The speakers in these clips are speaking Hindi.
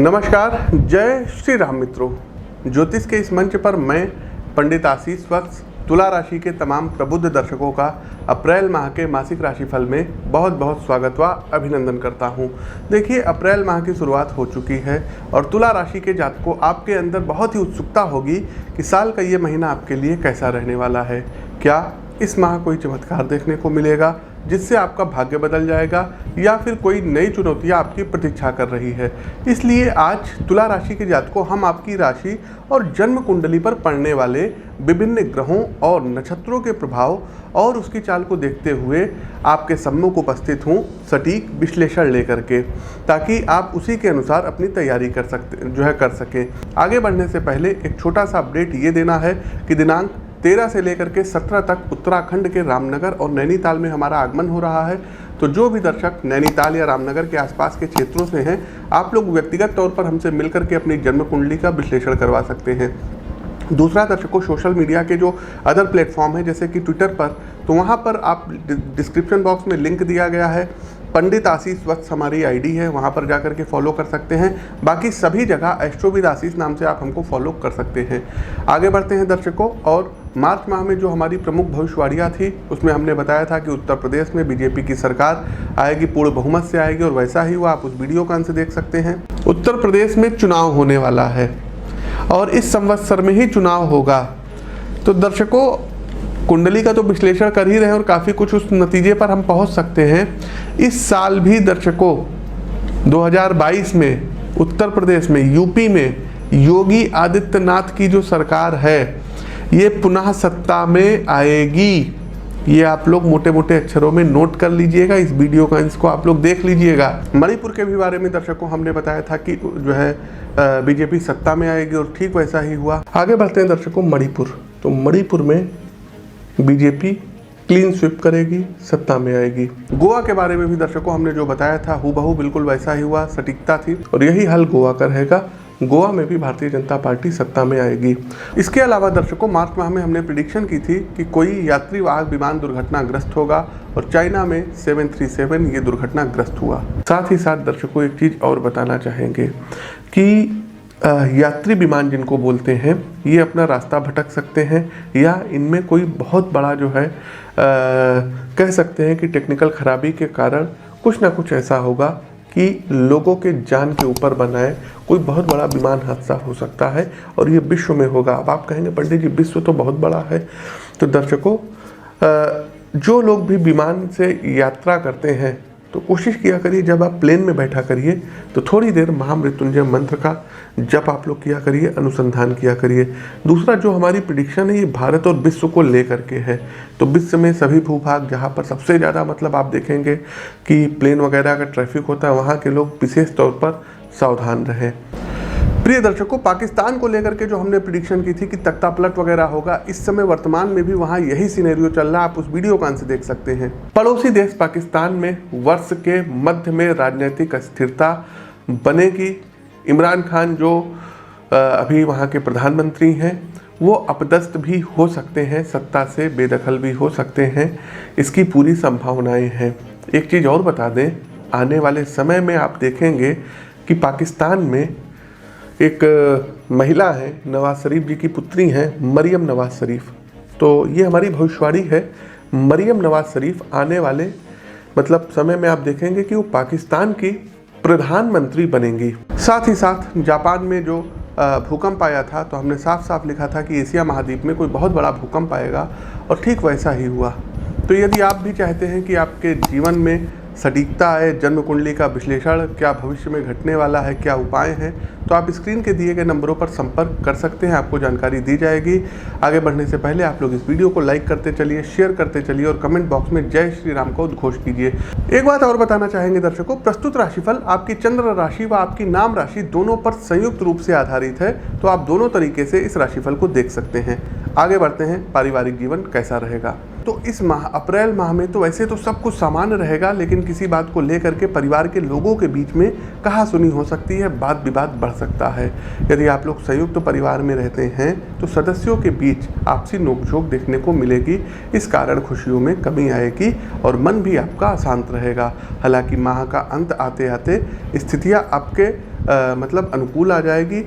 नमस्कार, जय श्री राम मित्रों। ज्योतिष के इस मंच पर मैं पंडित आशीष वत्स तुला राशि के तमाम प्रबुद्ध दर्शकों का अप्रैल माह के मासिक राशिफल में बहुत बहुत स्वागत व अभिनंदन करता हूं। देखिए, अप्रैल माह की शुरुआत हो चुकी है और तुला राशि के जातकों आपके अंदर बहुत ही उत्सुकता होगी कि साल का ये महीना आपके लिए कैसा रहने वाला है। क्या इस माह कोई चमत्कार देखने को मिलेगा जिससे आपका भाग्य बदल जाएगा, या फिर कोई नई चुनौतियां आपकी प्रतीक्षा कर रही है। इसलिए आज तुला राशि के जातकों हम आपकी राशि और जन्म कुंडली पर पड़ने वाले विभिन्न ग्रहों और नक्षत्रों के प्रभाव और उसकी चाल को देखते हुए आपके सम्मुख उपस्थित हूँ सटीक विश्लेषण लेकर के, ताकि आप उसी के अनुसार अपनी तैयारी कर सकें। आगे बढ़ने से पहले एक छोटा सा अपडेट ये देना है कि दिनांक 13 से लेकर के 17 तक उत्तराखंड के रामनगर और नैनीताल में हमारा आगमन हो रहा है। तो जो भी दर्शक नैनीताल या रामनगर के आसपास के क्षेत्रों से हैं, आप लोग व्यक्तिगत तौर पर हमसे मिलकर के अपनी जन्म कुंडली का विश्लेषण करवा सकते हैं। दूसरा, दर्शकों, सोशल मीडिया के जो अदर प्लेटफॉर्म है जैसे कि ट्विटर पर, तो वहाँ पर आप डिस्क्रिप्शन बॉक्स में लिंक दिया गया है, पंडित आशीष वत्स हमारी आईडी है, वहाँ पर जाकर के फॉलो कर सकते हैं। बाकी सभी जगह एस्ट्रोविद आशीष नाम से आप हमको फॉलो कर सकते हैं। आगे बढ़ते हैं दर्शकों, और मार्च माह में जो हमारी प्रमुख भविष्यवाणियाँ थी उसमें हमने बताया था कि उत्तर प्रदेश में बीजेपी की सरकार आएगी, पूर्ण बहुमत से आएगी, और वैसा ही हुआ। आप उस वीडियो का अंश देख सकते हैं। उत्तर प्रदेश में चुनाव होने वाला है और इस संवत्सर में ही चुनाव होगा। तो दर्शकों, कुंडली का तो विश्लेषण कर ही रहे हैं और काफ़ी कुछ उस नतीजे पर हम पहुंच सकते हैं। इस साल भी दर्शकों 2022 में उत्तर प्रदेश में, यूपी में योगी आदित्यनाथ की जो सरकार है ये पुनः सत्ता में आएगी। ये आप लोग मोटे मोटे अक्षरों में नोट कर लीजिएगा, इस वीडियो का इसको आप लोग देख लीजिएगा। मणिपुर के भी बारे में दर्शकों हमने बताया था कि जो है बीजेपी सत्ता में आएगी और ठीक वैसा ही हुआ। आगे बढ़ते हैं दर्शकों, मणिपुर। तो मणिपुर में बीजेपी क्लीन स्वीप करेगी, सत्ता में आएगी। गोवा के बारे में भी दर्शकों हमने जो बताया था हूबहू बिल्कुल वैसा ही हुआ, सटीकता थी और यही हाल गोवा का रहेगा। गोवा में भी भारतीय जनता पार्टी सत्ता में आएगी। इसके अलावा दर्शकों, मार्च माह में हमने प्रेडिक्शन की थी कि कोई यात्री वाहक विमान दुर्घटनाग्रस्त होगा और चाइना में 737 ये दुर्घटनाग्रस्त हुआ। साथ ही साथ दर्शकों एक चीज़ और बताना चाहेंगे कि यात्री विमान जिनको बोलते हैं ये अपना रास्ता भटक सकते हैं, या इनमें कोई बहुत बड़ा जो है कह सकते हैं कि टेक्निकल खराबी के कारण कुछ ना कुछ ऐसा होगा कि लोगों के जान के ऊपर बनाए कोई बहुत बड़ा विमान हादसा हो सकता है और ये विश्व में होगा। अब आप कहेंगे पंडित जी विश्व तो बहुत बड़ा है। तो दर्शकों, जो लोग भी विमान से यात्रा करते हैं तो कोशिश किया करिए जब आप प्लेन में बैठा करिए तो थोड़ी देर महामृत्युंजय मंत्र का जप आप लोग किया करिए, अनुसंधान किया करिए। दूसरा, जो हमारी प्रेडिक्शन है ये भारत और विश्व को लेकर के है। तो विश्व में सभी भूभाग जहाँ पर सबसे ज़्यादा मतलब आप देखेंगे कि प्लेन वगैरह का ट्रैफिक होता है, वहाँ के लोग विशेष तौर पर सावधान रहें। प्रिय दर्शकों, पाकिस्तान को लेकर के जो हमने प्रेडिक्शन की थी कि तख्ता पलट वगैरह होगा, इस समय वर्तमान में भी वहाँ यही सिनेरियो चल रहा है। आप उस वीडियो का अंश देख सकते हैं। पड़ोसी देश पाकिस्तान में वर्ष के मध्य में राजनीतिक अस्थिरता बनेगी। इमरान खान जो अभी वहाँ के प्रधानमंत्री हैं वो अपदस्थ भी हो सकते हैं, सत्ता से बेदखल भी हो सकते हैं, इसकी पूरी संभावनाएं हैं। एक चीज़ और बता दें, आने वाले समय में आप देखेंगे कि पाकिस्तान में एक महिला है, नवाज शरीफ जी की पुत्री हैं, मरियम नवाज शरीफ। तो ये हमारी भविष्यवाणी है, मरियम नवाज शरीफ आने वाले मतलब समय में आप देखेंगे कि वो पाकिस्तान की प्रधानमंत्री बनेंगी। साथ ही साथ जापान में जो भूकंप आया था तो हमने साफ साफ लिखा था कि एशिया महाद्वीप में कोई बहुत बड़ा भूकंप आएगा और ठीक वैसा ही हुआ। तो यदि आप भी चाहते हैं कि आपके जीवन में सटीकता है, जन्म कुंडली का विश्लेषण क्या भविष्य में घटने वाला है, क्या उपाय हैं, तो आप स्क्रीन के दिए गए नंबरों पर संपर्क कर सकते हैं, आपको जानकारी दी जाएगी। आगे बढ़ने से पहले आप लोग इस वीडियो को लाइक करते चलिए, शेयर करते चलिए और कमेंट बॉक्स में जय श्री राम का उद्घोष कीजिए। एक बात और बताना चाहेंगे दर्शकों, प्रस्तुत राशिफल आपकी चंद्र राशि व आपकी नाम राशि दोनों पर संयुक्त रूप से आधारित है, तो आप दोनों तरीके से इस राशिफल को देख सकते हैं। आगे बढ़ते हैं, पारिवारिक जीवन कैसा रहेगा। तो इस माह अप्रैल माह में तो वैसे तो सब कुछ सामान्य रहेगा, लेकिन किसी बात को लेकर के परिवार के लोगों के बीच में कहासुनी हो सकती है, वाद विवाद बढ़ सकता है। यदि आप लोग संयुक्त परिवार में रहते हैं तो सदस्यों के बीच आपसी नोकझोंक देखने को मिलेगी। इस कारण खुशियों में कमी आएगी और मन भी आपका अशांत रहेगा। हालांकि माह का अंत आते आते स्थितियां आपके मतलब अनुकूल आ जाएगी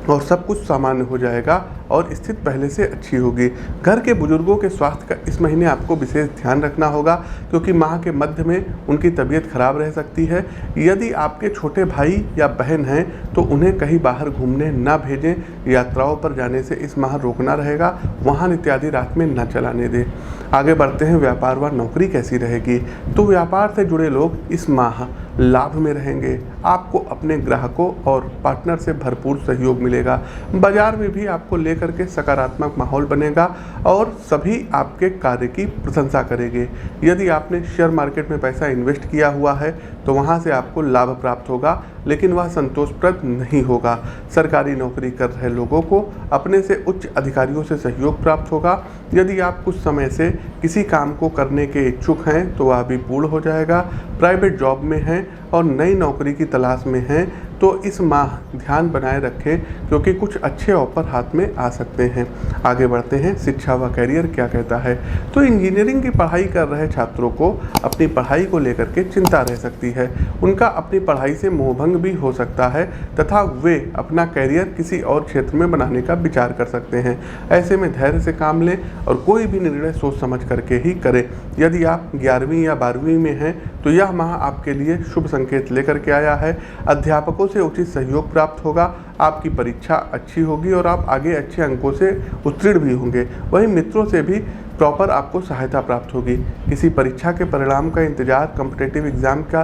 और सब कुछ सामान्य हो जाएगा और स्थिति पहले से अच्छी होगी। घर के बुजुर्गों के स्वास्थ्य का इस महीने आपको विशेष ध्यान रखना होगा, क्योंकि माह के मध्य में उनकी तबीयत खराब रह सकती है। यदि आपके छोटे भाई या बहन हैं तो उन्हें कहीं बाहर घूमने ना भेजें। यात्राओं पर जाने से इस माह रोकना रहेगा। वाहन इत्यादि रात में न चलाने दें। आगे बढ़ते हैं, व्यापार व नौकरी कैसी रहेगी। तो व्यापार से जुड़े लोग इस माह लाभ में रहेंगे। आपको अपने ग्राहकों और पार्टनर से भरपूर सहयोग मिलेगा। बाजार में भी आपको लेकर के सकारात्मक माहौल बनेगा और सभी आपके कार्य की प्रशंसा करेंगे। यदि आपने शेयर मार्केट में पैसा इन्वेस्ट किया हुआ है तो वहां से आपको लाभ प्राप्त होगा, लेकिन वह संतोषप्रद नहीं होगा। सरकारी नौकरी कर रहे लोगों को अपने से उच्च अधिकारियों से सहयोग प्राप्त होगा। यदि आप कुछ समय से किसी काम को करने के इच्छुक हैं तो वह भी पूर्ण हो जाएगा। प्राइवेट जॉब में हैं और नई नौकरी की तलाश में हैं तो इस माह ध्यान बनाए रखें, क्योंकि कुछ अच्छे ऑफर हाथ में आ सकते हैं। आगे बढ़ते हैं, शिक्षा व कैरियर क्या कहता है। तो इंजीनियरिंग की पढ़ाई कर रहे छात्रों को अपनी पढ़ाई को लेकर के चिंता रह सकती है। उनका अपनी पढ़ाई से मोहभंग भी हो सकता है तथा वे अपना कैरियर किसी और क्षेत्र में बनाने का विचार कर सकते हैं। ऐसे में धैर्य से काम लें और कोई भी निर्णय सोच समझ करके ही करें। यदि आप 11वीं या 12वीं में हैं तो यह माह आपके लिए शुभ संकेत लेकर के आया है। अध्यापकों से उचित सहयोग प्राप्त होगा। आपकी परीक्षा अच्छी होगी और आप आगे अच्छे अंकों से उत्तीर्ण भी होंगे। वहीं मित्रों से भी प्रॉपर आपको सहायता प्राप्त होगी। किसी परीक्षा के परिणाम का इंतजार, कॉम्पिटिटिव एग्ज़ाम का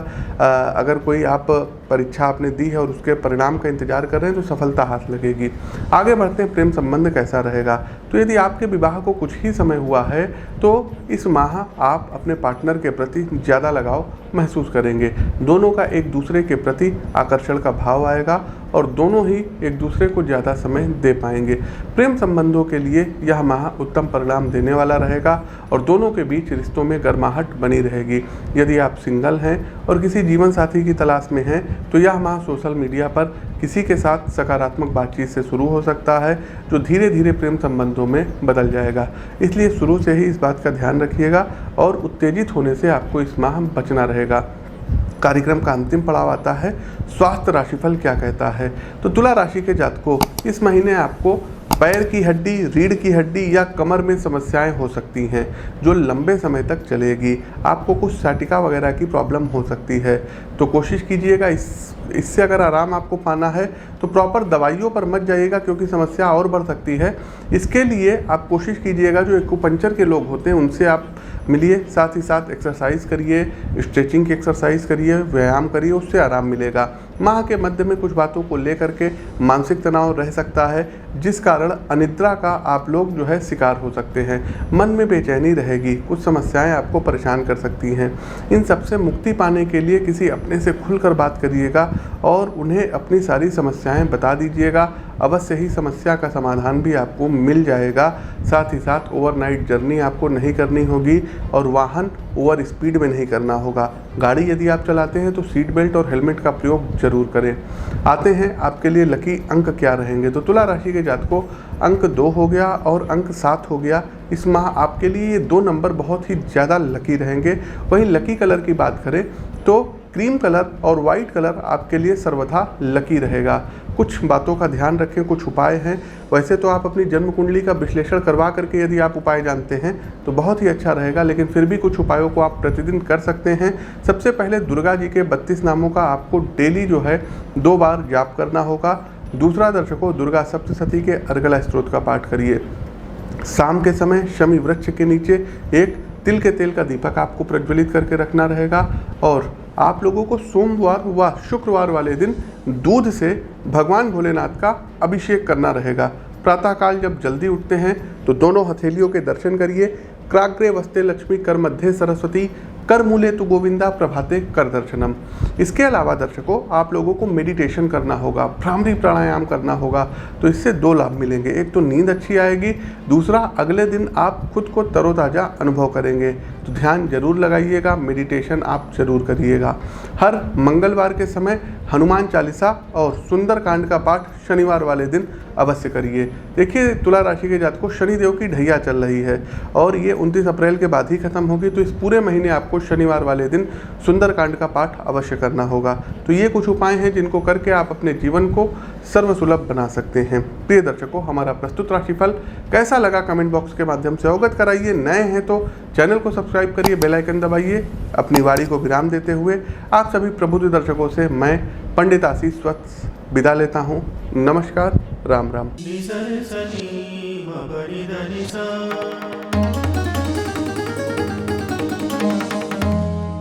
अगर कोई आप परीक्षा आपने दी है और उसके परिणाम का इंतजार कर रहे हैं तो सफलता हाथ लगेगी। आगे बढ़ते हैं, प्रेम संबंध कैसा रहेगा। तो यदि आपके विवाह को कुछ ही समय हुआ है तो इस माह आप अपने पार्टनर के प्रति ज़्यादा लगाव महसूस करेंगे। दोनों का एक दूसरे के प्रति आकर्षण का भाव आएगा और दोनों ही एक दूसरे को ज़्यादा समय दे पाएंगे। प्रेम संबंधों के लिए यह माह उत्तम परिणाम देने वाला रहेगा और दोनों के बीच रिश्तों में गर्माहट बनी रहेगी। यदि आप सिंगल हैं और किसी जीवन साथी की तलाश में हैं तो यह माह सोशल मीडिया पर किसी के साथ सकारात्मक बातचीत से शुरू हो सकता है, जो धीरे धीरे प्रेम संबंधों में बदल जाएगा। इसलिए शुरू से ही इस बात का ध्यान रखिएगा और उत्तेजित होने से आपको इस माह बचना रहेगा। कार्यक्रम का अंतिम पड़ाव आता है, स्वास्थ्य राशिफल क्या कहता है। तो तुला राशि के जातकों, इस महीने आपको पैर की हड्डी, रीढ़ की हड्डी या कमर में समस्याएं हो सकती हैं जो लंबे समय तक चलेगी। आपको कुछ साटिका वगैरह की प्रॉब्लम हो सकती है, तो कोशिश कीजिएगा इससे अगर आराम आपको पाना है तो प्रॉपर दवाइयों पर मत जाइएगा, क्योंकि समस्या और बढ़ सकती है। इसके लिए आप कोशिश कीजिएगा जो एक्यूपंक्चर के लोग होते हैं उनसे आप मिलिए, साथ ही साथ एक्सरसाइज करिए, स्ट्रेचिंग की एक्सरसाइज करिए, व्यायाम करिए, उससे आराम मिलेगा। माह के मध्य में कुछ बातों को लेकर के मानसिक तनाव रह सकता है, जिस कारण अनिद्रा का आप लोग जो है शिकार हो सकते हैं। मन में बेचैनी रहेगी, कुछ समस्याएं आपको परेशान कर सकती हैं। इन सबसे मुक्ति पाने के लिए किसी अपने से खुलकर बात करिएगा और उन्हें अपनी सारी समस्याएं बता दीजिएगा। अवश्य ही समस्या का समाधान भी आपको मिल जाएगा। साथ ही साथ ओवरनाइट जर्नी आपको नहीं करनी होगी और वाहन ओवर स्पीड में नहीं करना होगा। गाड़ी यदि आप चलाते हैं तो सीट बेल्ट और हेलमेट का प्रयोग जरूर करें। आते हैं आपके लिए लकी अंक क्या रहेंगे। तो तुला राशि के जातकों, अंक 2 हो गया और अंक 7 हो गया। इस माह आपके लिए ये 2 नंबर बहुत ही ज़्यादा लकी रहेंगे। वहीं लकी कलर की बात करें तो क्रीम कलर और वाइट कलर आपके लिए सर्वथा लकी रहेगा। कुछ बातों का ध्यान रखें, कुछ उपाय हैं। वैसे तो आप अपनी जन्म कुंडली का विश्लेषण करवा करके यदि आप उपाय जानते हैं तो बहुत ही अच्छा रहेगा, लेकिन फिर भी कुछ उपायों को आप प्रतिदिन कर सकते हैं। सबसे पहले दुर्गा जी के 32 नामों का आपको डेली जो है 2 बार जाप करना होगा। दूसरा दर्शकों, दुर्गा सप्तशती के अर्गला स्त्रोत का पाठ करिए। शाम के समय शमी वृक्ष के नीचे एक तिल के तेल का दीपक आपको प्रज्वलित करके रखना रहेगा और आप लोगों को सोमवार व शुक्रवार वाले दिन दूध से भगवान भोलेनाथ का अभिषेक करना रहेगा। प्रातःकाल जब जल्दी उठते हैं तो दोनों हथेलियों के दर्शन करिए। क्राग्रे वस्ते लक्ष्मी कर मध्य सरस्वती, कर मूले तु गोविंदा प्रभाते कर दर्शनम। इसके अलावा दर्शकों, आप लोगों को मेडिटेशन करना होगा, भ्रामरी प्राणायाम करना होगा। तो इससे दो लाभ मिलेंगे, एक तो नींद अच्छी आएगी, दूसरा अगले दिन आप खुद को तरोताज़ा अनुभव करेंगे। तो ध्यान जरूर लगाइएगा, मेडिटेशन आप जरूर करिएगा। हर मंगलवार के समय हनुमान चालीसा और सुंदरकांड का पाठ शनिवार वाले दिन अवश्य करिए। देखिए, तुला राशि के जातकों, शनिदेव की ढैया चल रही है और ये 29 अप्रैल के बाद ही खत्म होगी। तो इस पूरे महीने आपको शनिवार वाले दिन सुंदरकांड का पाठ अवश्य करना होगा। तो ये कुछ उपाय हैं जिनको करके आप अपने जीवन को सर्वसुलभ बना सकते हैं। प्रिय दर्शकों, हमारा प्रस्तुत राशिफल कैसा लगा कमेंट बॉक्स के माध्यम से अवगत कराइए। नए हैं तो चैनल को सब्सक्राइब करिए, बेल आइकन दबाइए। अपनी वाणी को विराम देते हुए आप सभी प्रबुद्ध दर्शकों से मैं पंडित आशीष वत्स विदा लेता हूँ। नमस्कार, राम राम।